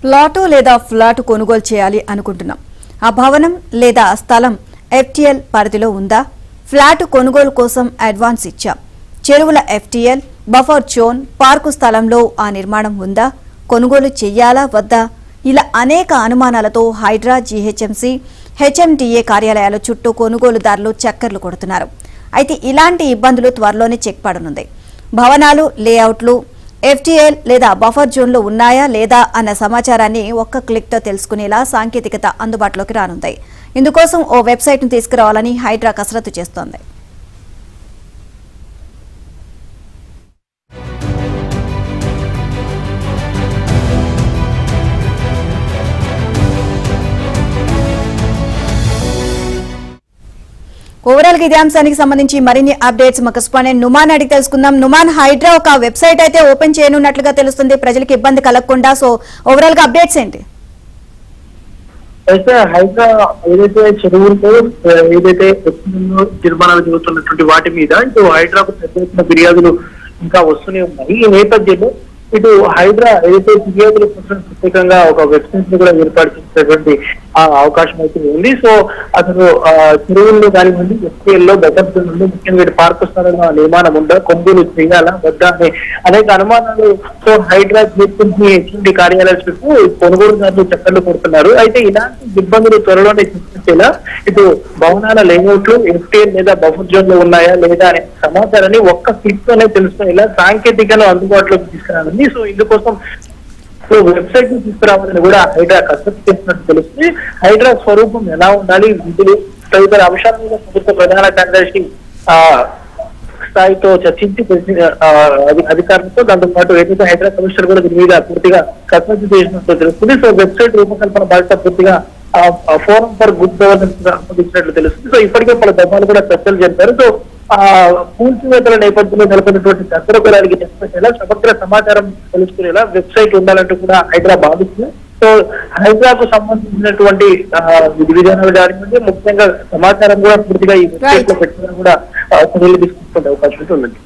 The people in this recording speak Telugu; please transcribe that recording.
ప్లాటు లేదా ఫ్లాటు కొనుగోలు చేయాలి అనుకుంటున్నాం. ఆ భవనం లేదా స్థలం ఎఫ్టీఎల్ పరిధిలో ఉందా? ఫ్లాటు కొనుగోలు కోసం అడ్వాన్స్ ఇచ్చాం. చెరువుల ఎఫ్టీఎల్, బఫర్ జోన్, పార్కు స్థలంలో ఆ నిర్మాణం ఉందా? కొనుగోలు చెయ్యాలా వద్దా? ఇలా అనేక అనుమానాలతో హైడ్రా, జీహెచ్ఎంసీ, హెచ్ఎండిఏ కార్యాలయాల చుట్టూ కొనుగోలుదారులు చక్కర్లు కొడుతున్నారు. అయితే ఇలాంటి ఇబ్బందులు త్వరలోనే చెక్ పడనుంది. భవనాలు, లేఅవుట్లు ఎఫ్టీఎల్ లేదా బఫర్ జోన్లో ఉన్నాయా లేదా అన్న సమాచారాన్ని ఒక్క క్లిక్తో తెలుసుకునేలా సాంకేతికత అందుబాటులోకి రానుంది. ఇందుకోసం ఓ వెబ్సైట్ను తీసుకురావాలని హైడ్రా కసరత్తు చేస్తోంది. ఓవరాల్ గా ఇదే అంశానికి సంబంధించి మరిన్ని అప్డేట్స్ మా కరెస్పాండెంట్ నుమాన్ అడిగి తెలుసుకుందాం. నుమాన్, హైడ్రా ఒక వెబ్సైట్ అయితే ఓపెన్ చేయనున్నట్లుగా తెలుస్తుంది, ప్రజలకు ఇబ్బంది కలగకుండా. సో ఓవరాల్ గా అప్డేట్స్ ఏంటి? అయితే హైడ్రా ఏదైతే చెరువుల్లో ఏదైతే నిర్మాణాలు జరుగుతున్నటువంటి వాటి మీద ఇటు హైడ్రాకు పెద్ద ఎత్తున ఫిర్యాదులు ఇంకా వస్తూనే ఉన్నాయి. ఈ నేపథ్యంలో ఇటు హైడ్రా ఏదైతే ఫిర్యాదుల కోసం ప్రత్యేకంగా ఒక వెబ్సైట్ ని కూడా ఏర్పాటు చేసినటువంటి అవకాశం అయితే ఉంది. సో అసలు చెరువుల్లో కానివ్వండి, ఎఫ్టీఎల్ లో బెటర్స్ నుండి ముఖ్యంగా పార్కు స్థలంలో నిర్మాణం ఉందా, కొనుగోలు చేయాలా వద్దా అనే అనేక అనుమానాలు. సో హైడ్రా హెచ్ఎండి కార్యాలయాల చుట్టూ కొనుగోలుదారులు చక్కర్లు కొడుతున్నారు. అయితే ఇలాంటి ఇబ్బందులు త్వరలోనే చూపించేలా ఇటు భవనాల లేఅవుట్లు ఎఫ్టీఎల్ లేదా బఫర్ జోన్ లో ఉన్నాయా లేదా అనే సమాచారాన్ని ఒక్క క్లిక్ తోనే తెలుసుకునేలా సాంకేతికను అందుబాటులోకి తీసుకురావాలి. సో ఇందుకోసం వెబ్సైట్ ని తీసుకురావాలని కూడా హైడ్రా కసరత్తు చేస్తున్నట్టు తెలుస్తుంది. హైడ్రా స్వరూపం ఎలా ఉండాలి, విధులు తదితర అంశాల మీద ప్రభుత్వ ప్రధాన కార్యదర్శి స్థాయితో చర్చించి అధికారులతో దాంతో పాటు ఏదైతే హైడ్రా కమిషనర్ కూడా దీని మీద పూర్తిగా కసరత్తు చేసినట్టు తెలుస్తుంది. సో వెబ్సైట్ రూపకల్పన బాధ్యత పూర్తిగా ఫోరం ఫర్ గుడ్ గవర్నెన్స్ అప్పగించినట్లు తెలుస్తుంది. సో ఇప్పటికే పలు దఫాలు కూడా చర్చలు జరిపారు. సో కూల్చివేతల నేపథ్యంలో నెలకొన్నటువంటి గందరగోళానికి చెప్పేలా సమగ్ర సమాచారం తెలుసుకునేలా వెబ్సైట్ ఉండాలంటూ కూడా హైడ్రా భావిస్తుంది. సో హైడ్రాకు సంబంధించినటువంటి విధి విధానాలు కానివ్వండి, ముఖ్యంగా సమాచారం కూడా పూర్తిగా ఈ వెబ్సైట్ లో పెట్టడం కూడా చర్యలు తీసుకుంటే అవకాశం ఉంది.